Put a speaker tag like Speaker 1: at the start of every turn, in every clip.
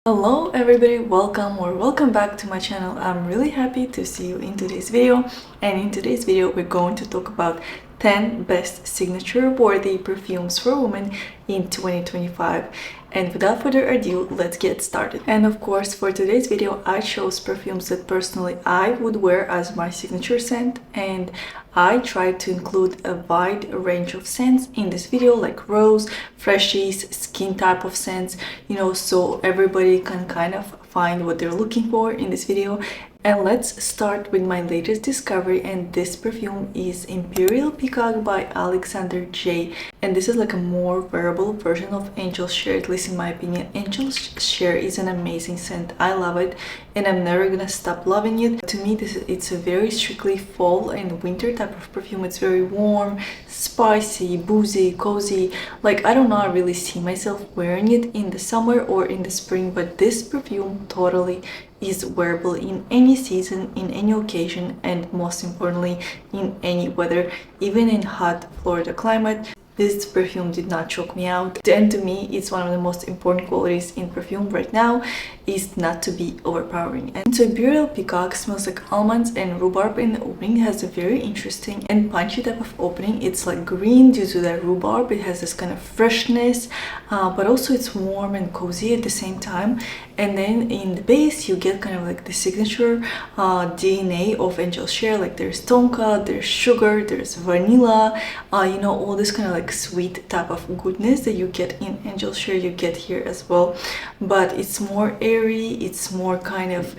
Speaker 1: Hello everybody, welcome back to my channel. I'm really happy to see you in today's video, and in today's video we're going to talk about 10 best signature worthy perfumes for women in 2025. And without further ado, let's get started. And of course, for today's video I chose perfumes that personally I would wear as my signature scent, and I tried to include a wide range of scents in this video, like rose, freshies, skin type of scents, so everybody can kind of find what they're looking for in this video. And let's start with my latest discovery, and this perfume is Imperial Peacock by Alexander J. And this is like a more wearable version of Angel's Share, at least in my opinion. Angel's Share is an amazing scent. I love it and I'm never gonna stop loving it. To me, it's a very strictly fall and winter type of perfume. It's very warm, spicy, boozy, cozy. Like, I don't know, I really see myself wearing it in the summer or in the spring, but this perfume totally is wearable in any season, in any occasion, and most importantly in any weather, even in hot Florida climate. This perfume did not choke me out. And to me, it's one of the most important qualities in perfume right now, is not to be overpowering. And so Imperial Peacock smells like almonds and rhubarb in the opening. It has a very interesting and punchy type of opening. It's like green due to that rhubarb. It has this kind of freshness, but also it's warm and cozy at the same time. And then in the base, you get kind of like the signature DNA of Angel's Share. Like there's tonka, there's sugar, there's vanilla, all this kind of like sweet type of goodness that you get in Angel's Share, you get here as well. But it's more airy, it's more kind of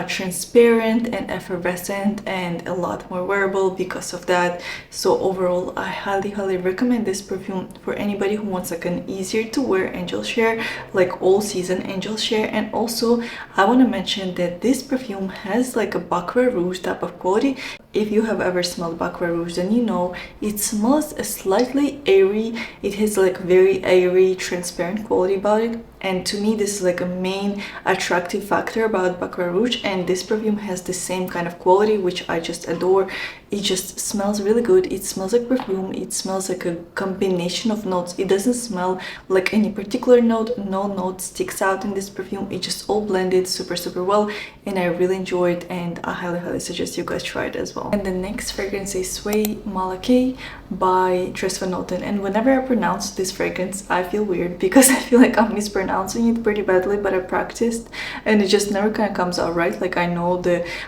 Speaker 1: transparent and effervescent, and a lot more wearable because of that. So overall, I highly recommend this perfume for anybody who wants like an easier to wear Angel's Share, like all season Angel's Share. And also I want to mention that this perfume has like a Baccarat Rouge type of quality. If you have ever smelled Baccarat Rouge, then you know it smells slightly airy. It has like very airy, transparent quality about it. And to me, this is like a main attractive factor about Baccarat Rouge, and this perfume has the same kind of quality, which I just adore. It just smells really good. It smells like perfume. It smells like a combination of notes. It doesn't smell like any particular note. No note sticks out in this perfume. It just all blended super well, and I really enjoy it, and I highly suggest you guys try it as well. And the next fragrance is Soie Malaquais by Tres Van Noten. And whenever I pronounce this fragrance, I feel weird because I feel like I'm mispronouncing it pretty badly, but I practiced and it just never kind of comes out right. Like, I know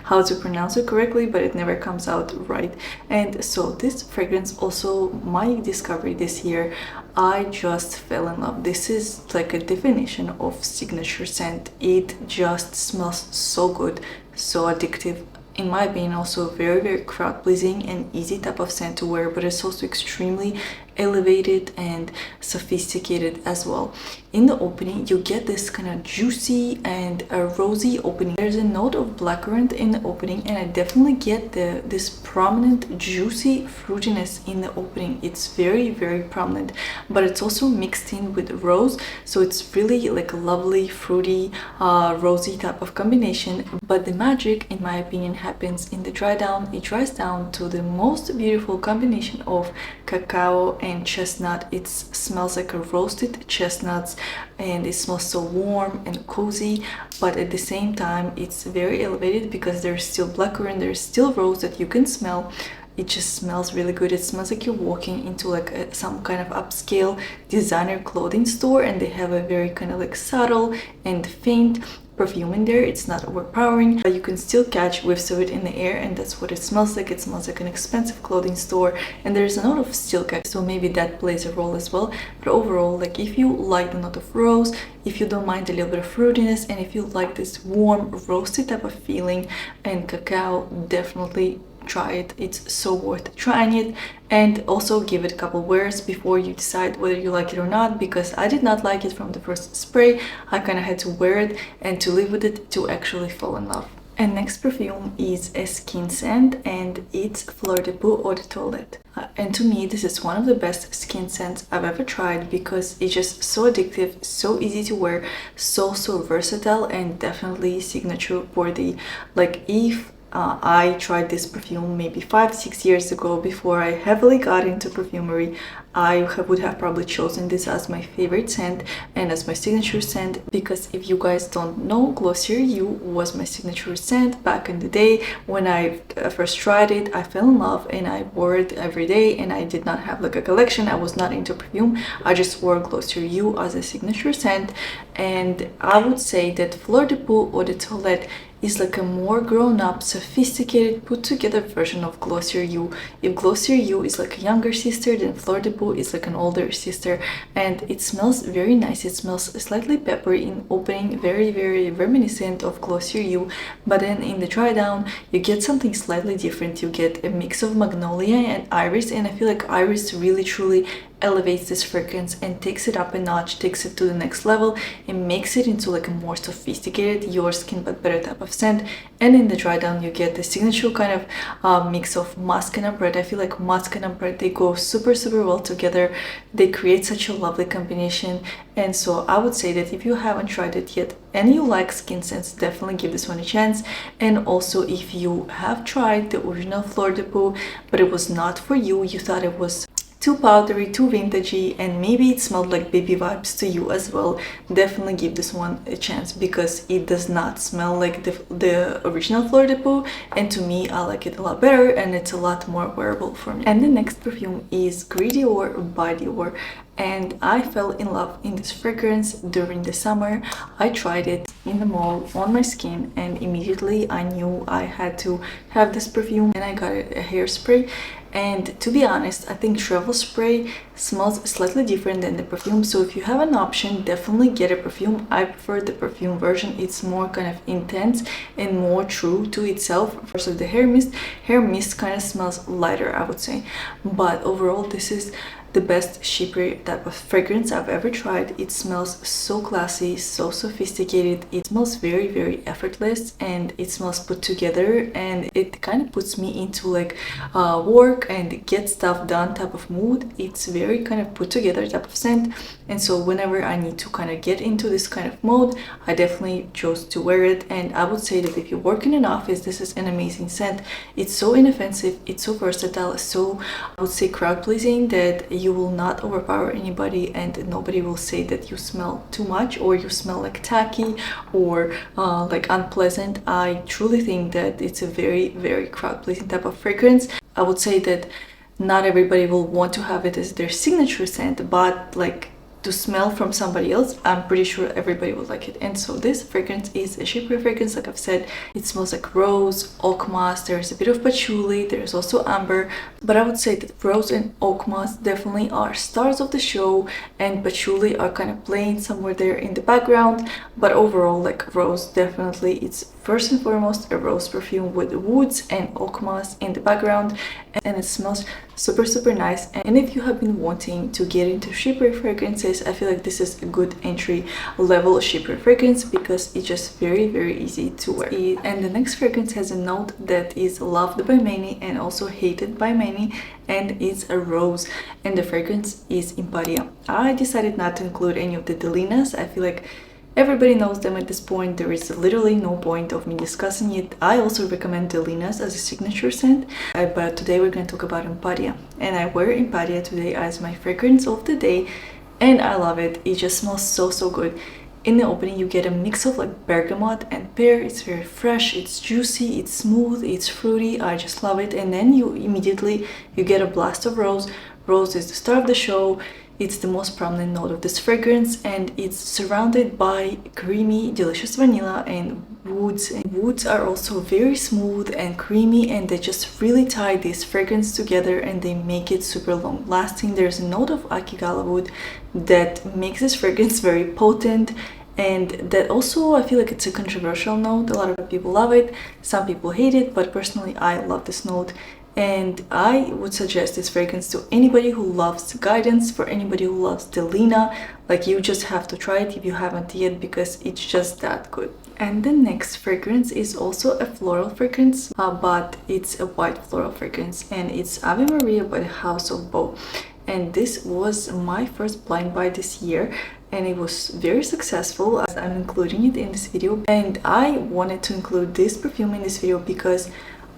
Speaker 1: how to pronounce it correctly, but it never comes out right. And so this fragrance, also my discovery this year, I just fell in love. This is like a definition of signature scent. It just smells so good, so addictive. In my opinion, also very crowd pleasing and easy type of scent to wear, but it's also extremely elevated and sophisticated as well. In the opening, you get this kind of juicy and a rosy opening. There's a note of blackcurrant in the opening, and I definitely get this prominent juicy fruitiness in the opening. It's very prominent, but it's also mixed in with rose, so it's really like a lovely fruity rosy type of combination. But the magic, in my opinion, happens in the dry down. It dries down to the most beautiful combination of cacao and chestnut. It smells like a roasted chestnuts, and it smells so warm and cozy, but at the same time it's very elevated because there's still blackcurrant, there's still rose that you can smell. It just smells really good. It smells like you're walking into like some kind of upscale designer clothing store, and they have a very kind of like subtle and faint perfume in there. It's not overpowering, but you can still catch whiffs of it in the air, and that's what it smells like. It smells like an expensive clothing store, and there's a note of silk, so maybe that plays a role as well. But overall, like, if you like the note of rose, if you don't mind a little bit of fruitiness, and if you like this warm roasted type of feeling and cacao, definitely try it. It's so worth trying it. And also give it a couple wears before you decide whether you like it or not, because I did not like it from the first spray. I kind of had to wear it and to live with it to actually fall in love. And next perfume is a skin scent, and it's Fleur de Peau or the Toilette. And to me, this is one of the best skin scents I've ever tried, because it's just so addictive, so easy to wear, so versatile, and definitely signature worthy. Like, if I tried this perfume maybe 5-6 years ago before I heavily got into perfumery. I would have probably chosen this as my favorite scent and as my signature scent, because if you guys don't know, Glossier You was my signature scent back in the day. When I first tried it, I fell in love and I wore it every day, and I did not have like a collection. I was not into perfume. I just wore Glossier You as a signature scent, and I would say that Fleur de Peau or the Toilette is like a more grown-up, sophisticated, put-together version of Glossier You. If Glossier You is like a younger sister, then Fleur de Peau is like an older sister, and it smells very nice. It smells slightly peppery in opening, very, very reminiscent of Glossier You, but then in the dry down, you get something slightly different. You get a mix of magnolia and iris, and I feel like iris really, truly elevates this fragrance and takes it up a notch, takes it to the next level, and makes it into like a more sophisticated, your skin but better type of scent. And in the dry down, you get the signature kind of mix of musk and ambre. I feel like musk and ambre, they go super, super well together. They create such a lovely combination. And so I would say that if you haven't tried it yet and you like skin scents, definitely give this one a chance. And also, if you have tried the original Fleur de Peau but it was not for you, you thought it was too powdery, too vintagey, and maybe it smelled like baby vibes to you as well, definitely give this one a chance, because it does not smell like the original Fleur de Peau, and to me, I like it a lot better, and it's a lot more wearable for me. And the next perfume is Gris Dior by Dior, and I fell in love in this fragrance during the summer. I tried it in the mall on my skin, and immediately I knew I had to have this perfume, and I got it a hairspray. And to be honest, I think travel spray smells slightly different than the perfume, so if you have an option, definitely get a perfume. I prefer the perfume version. It's more kind of intense and more true to itself versus the hair mist. Hair mist kind of smells lighter, I would say, but overall this is the best chypre type of fragrance I've ever tried. It smells so classy, so sophisticated. It smells very, very effortless, and it smells put together, and it kind of puts me into like work and get stuff done type of mood. It's very kind of put together type of scent, and so whenever I need to kind of get into this kind of mode, I definitely chose to wear it. And I would say that if you work in an office, this is an amazing scent. It's so inoffensive, it's so versatile, so I would say crowd pleasing, that you will not overpower anybody, and nobody will say that you smell too much or you smell like tacky or like unpleasant. I truly think that it's a very, very crowd pleasing type of fragrance. I would say that not everybody will want to have it as their signature scent, but like to smell from somebody else, I'm pretty sure everybody would like it. And so this fragrance is a chypre fragrance. Like I've said, it smells like rose, oak moss, there's a bit of patchouli, there's also amber, but I would say that rose and oak moss definitely are stars of the show, and patchouli are kind of playing somewhere there in the background. But overall, like rose, definitely it's first and foremost a rose perfume with woods and oak moss in the background, and it smells super, super nice. And if you have been wanting to get into chypre fragrances, I feel like this is a good entry level chypre fragrance, because it's just very, very easy to wear. And the next fragrance has a note that is loved by many and also hated by many, and it's a rose, and the fragrance is Impadia. I decided not to include any of the Delinas. I feel like everybody knows them at this point. There is literally no point of me discussing it. I also recommend Delinas as a signature scent, but today we're going to talk about Impadia. And I wear Impadia today as my fragrance of the day, and I love it. It just smells so, so good. In the opening, you get a mix of like bergamot and pear. It's very fresh, it's juicy, it's smooth, it's fruity. I just love it. And then you immediately get a blast of rose. Rose is the star of the show. It's the most prominent note of this fragrance, and it's surrounded by creamy, delicious vanilla and woods. And woods are also very smooth and creamy, and they just really tie this fragrance together and they make it super long lasting. There's a note of akigala wood that makes this fragrance very potent, and that also I feel like it's a controversial note. A lot of people love it, some people hate it, but personally I love this note. And I would suggest this fragrance to anybody who loves guidance, for anybody who loves Delina. Like, you just have to try it if you haven't yet, because it's just that good. And the next fragrance is also a floral fragrance, but it's a white floral fragrance, and it's Ave Maria by the House of Peau. And this was my first blind buy this year, and it was very successful, as I'm including it in this video. And I wanted to include this perfume in this video because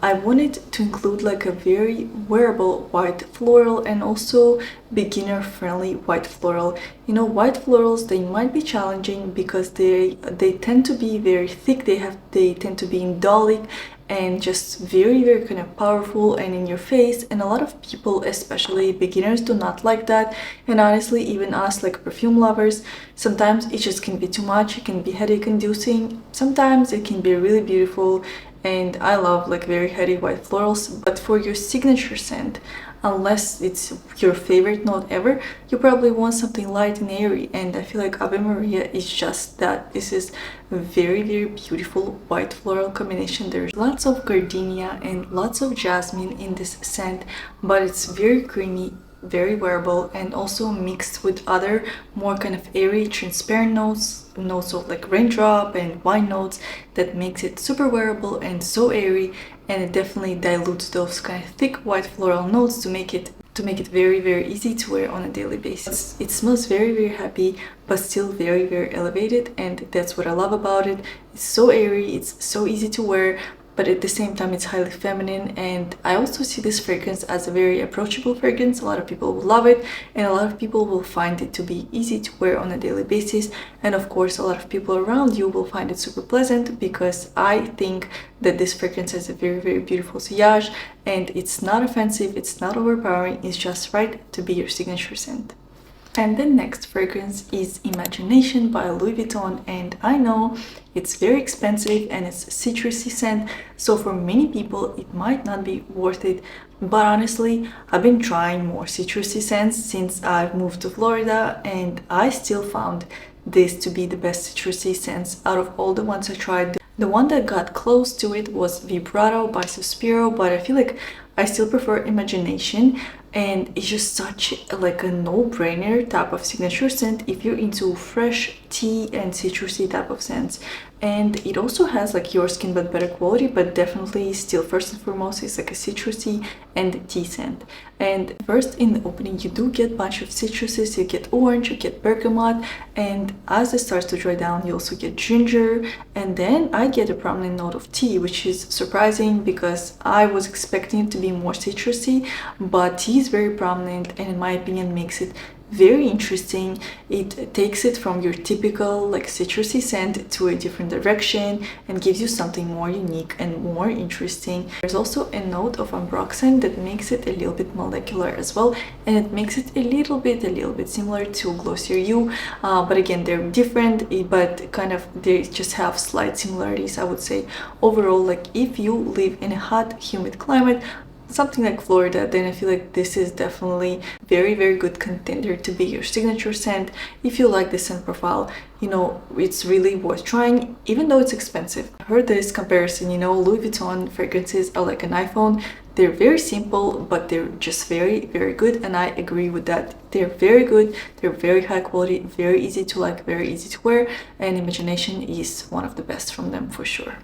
Speaker 1: I wanted to include like a very wearable white floral and also beginner friendly white floral. You know, white florals, they might be challenging because they tend to be very thick, they tend to be indolic and just very kind of powerful and in your face, and a lot of people, especially beginners, do not like that. And honestly, even us like perfume lovers, sometimes it just can be too much. It can be headache inducing, sometimes it can be really beautiful, and I love like very heady white florals. But for your signature scent, unless it's your favorite note ever, you probably want something light and airy, and I feel like Ave Maria is just that. This is a very beautiful white floral combination. There's lots of gardenia and lots of jasmine in this scent, but it's very creamy, very wearable, and also mixed with other more kind of airy transparent notes of like raindrop and wine notes that makes it super wearable and so airy, and it definitely dilutes those kind of thick white floral notes to make it very easy to wear on a daily basis. It smells very happy, but still very elevated, and that's what I love about it. It's so airy, it's so easy to wear, but at the same time it's highly feminine. And I also see this fragrance as a very approachable fragrance. A lot of people will love it, and a lot of people will find it to be easy to wear on a daily basis, and of course a lot of people around you will find it super pleasant, because I think that this fragrance has a very beautiful sillage, and it's not offensive, it's not overpowering, it's just right to be your signature scent. And the next fragrance is Imagination by Louis Vuitton, and I know it's very expensive and it's citrusy scent, so for many people it might not be worth it. But honestly, I've been trying more citrusy scents since I've moved to Florida, and I still found this to be the best citrusy scents out of all the ones I tried. The one that got close to it was Vibrato by Suspiro, but I feel like I still prefer Imagination, and it's just such like a no-brainer type of signature scent if you're into fresh tea and citrusy type of scents. And it also has like Your Skin but better quality, but definitely still first and foremost it's like a citrusy and tea scent. And first in the opening you do get a bunch of citruses. You get orange, you get bergamot, and as it starts to dry down you also get ginger, and then I get a prominent note of tea, which is surprising because I was expecting it to be more citrusy, but tea is very prominent, and in my opinion makes it very interesting. It takes it from your typical like citrusy scent to a different direction and gives you something more unique and more interesting. There's also a note of ambroxan that makes it a little bit molecular as well, and it makes it a little bit similar to Glossier You, but again they're different, but kind of they just have slight similarities. I would say overall, like if you live in a hot humid climate, something like Florida, then I feel like this is definitely very good contender to be your signature scent. If you like the scent profile, you know, it's really worth trying, even though it's expensive. I heard this comparison, you know, Louis Vuitton fragrances are like an iPhone. They're very simple, but they're just very good, and I agree with that. They're very good, they're very high quality, very easy to like, very easy to wear, and Imagination is one of the best from them for sure.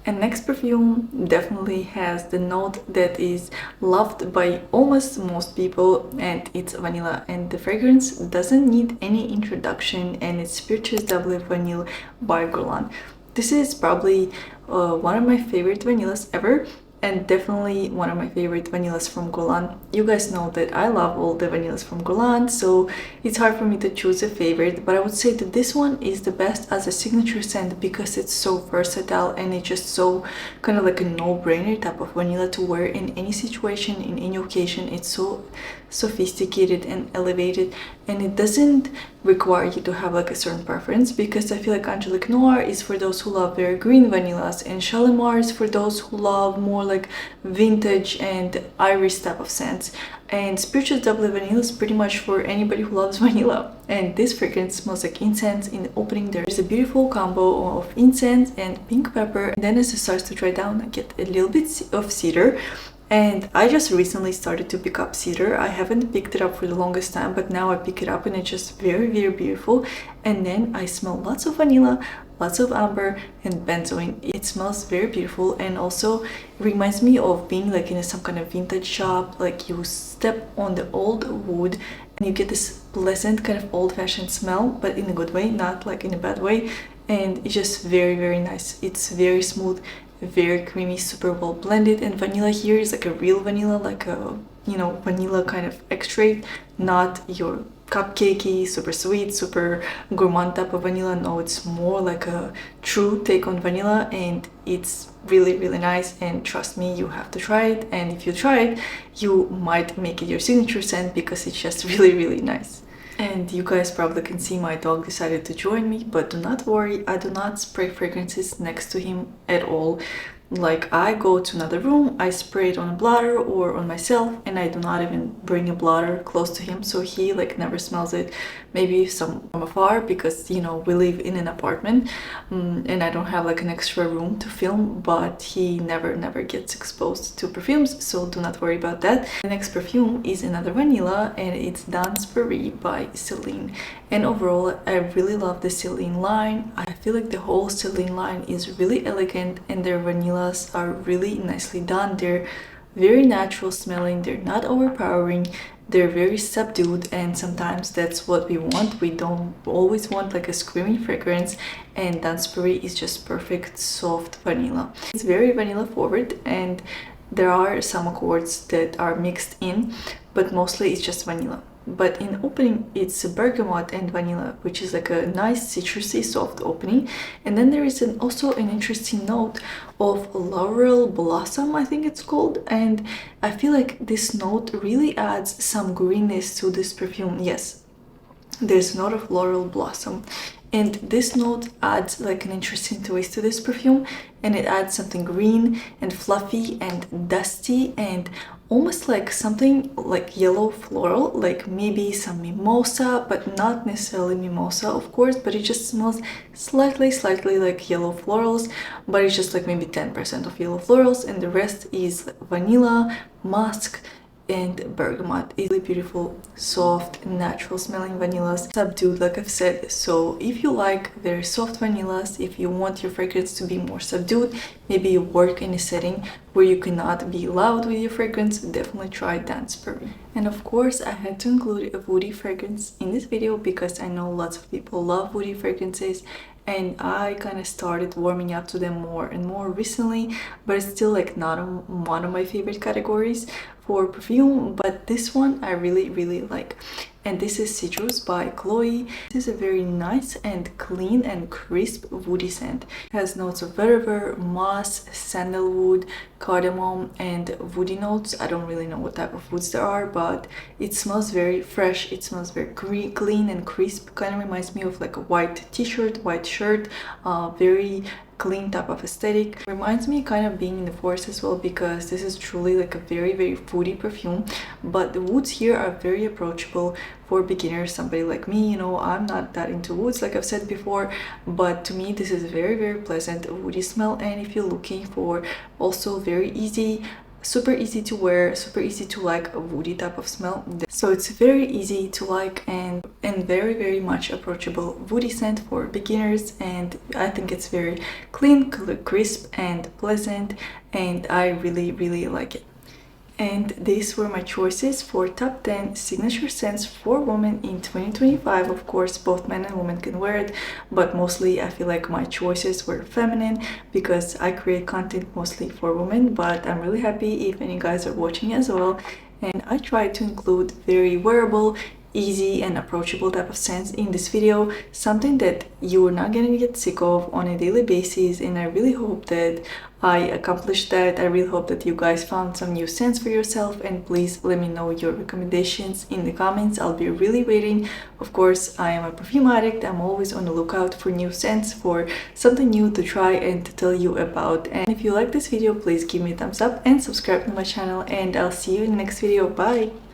Speaker 1: And next perfume definitely has the note that is loved by almost most people, and it's vanilla. And the fragrance doesn't need any introduction, and it's Spiritueuse Double Vanille by Guerlain. This is probably one of my favorite vanillas ever, and definitely one of my favorite vanillas from Guerlain. You guys know that I love all the vanillas from Guerlain, so it's hard for me to choose a favorite, but I would say that this one is the best as a signature scent because it's so versatile, and it's just so kind of like a no-brainer type of vanilla to wear in any situation, in any occasion. It's so sophisticated and elevated, and it doesn't require you to have like a certain preference, because I feel like Angelique Noir is for those who love very green vanillas, and Shalimar is for those who love more like vintage and iris type of scents, and Spiritueuse Double Vanille is pretty much for anybody who loves vanilla. And this fragrance smells like incense. In the opening there's a beautiful combo of incense and pink pepper, and then as it starts to dry down I get a little bit of cedar. And I just recently started to pick up cedar. I haven't picked it up for the longest time, but now I pick it up and it's just very beautiful. And then I smell lots of vanilla, lots of amber and benzoin. It smells very beautiful, and also reminds me of being like in some kind of vintage shop, like you step on the old wood and you get this pleasant kind of old-fashioned smell, but in a good way, not like in a bad way. And it's just very, very nice. It's very smooth, very creamy, super well blended. And vanilla here is like a real vanilla, like a, you know, vanilla kind of extract, not your cupcakey, super sweet, super gourmand type of vanilla. No, it's more like a true take on vanilla, and it's really, really nice. And trust me, you have to try it. And if you try it, you might make it your signature scent because it's just really, really nice. And you guys probably can see my dog decided to join me, but do not worry, I do not spray fragrances next to him at all. Like, I go to another room, I spray it on a blotter or on myself, and I do not even bring a blotter close to him, so he like never smells it. Maybe some from afar, because you know we live in an apartment, and I don't have like an extra room to film, but he never gets exposed to perfumes, so do not worry about that. The next perfume is another vanilla, and it's Dans Paris by Celine. And overall, I really love the Celine line. I feel like the whole Celine line is really elegant, and their vanillas are really nicely done. They're very natural smelling, they're not overpowering, they're very subdued, and sometimes that's what we want. We don't always want like a screaming fragrance, and Dans Paris is just perfect soft vanilla. It's very vanilla forward, and there are some accords that are mixed in, but mostly it's just vanilla. But in opening, it's bergamot and vanilla, which is like a nice citrusy soft opening. And then there is also an interesting note of laurel blossom, I think it's called. And I feel like this note really adds some greenness to this perfume. Yes, there's a note of laurel blossom. And this note adds like an interesting twist to this perfume, and it adds something green and fluffy and dusty and almost like something like yellow floral, like maybe some mimosa, but not necessarily mimosa, of course, but it just smells slightly like yellow florals, but it's just like maybe 10% of yellow florals, and the rest is vanilla, musk, and bergamot. It's really beautiful, soft, natural smelling vanillas, subdued like I've said. So if you like very soft vanillas, if you want your fragrance to be more subdued, maybe you work in a setting where you cannot be loud with your fragrance, definitely try Dans Paris. And of course, I had to include a woody fragrance in this video because I know lots of people love woody fragrances, and I kind of started warming up to them more and more recently, but it's still like not one of my favorite categories for perfume, but this one I really like. And this is Cedrus by Chloe. This is a very nice and clean and crisp woody scent. It has notes of vetiver, moss, sandalwood, cardamom, and woody notes. I don't really know what type of woods there are, but it smells very fresh. It smells very clean and crisp. Kind of reminds me of like a white t-shirt, white shirt, very clean type of aesthetic. Reminds me kind of being in the forest as well, because this is truly like a very woody perfume, but the woods here are very approachable for beginners, somebody like me. You know, I'm not that into woods like I've said before, but to me this is a very pleasant woody smell. And if you're looking for also very easy, super easy to wear, super easy to like a woody type of smell, so it's very easy to like and very much approachable woody scent for beginners. And I think it's very clean, crisp, and pleasant, and I really like it. And these were my choices for top 10 signature scents for women in 2025. Of course, both men and women can wear it, but mostly I feel like my choices were feminine because I create content mostly for women, but I'm really happy if any guys are watching as well. And I tried to include very wearable, easy, and approachable type of scents in this video, something that you're not gonna get sick of on a daily basis, and I really hope that I accomplished that. I really hope that you guys found some new scents for yourself, and please let me know your recommendations in the comments. I'll be really waiting. Of course, I am a perfume addict. I'm always on the lookout for new scents, for something new to try and to tell you about. And if you like this video, please give me a thumbs up and subscribe to my channel, and I'll see you in the next video. Bye!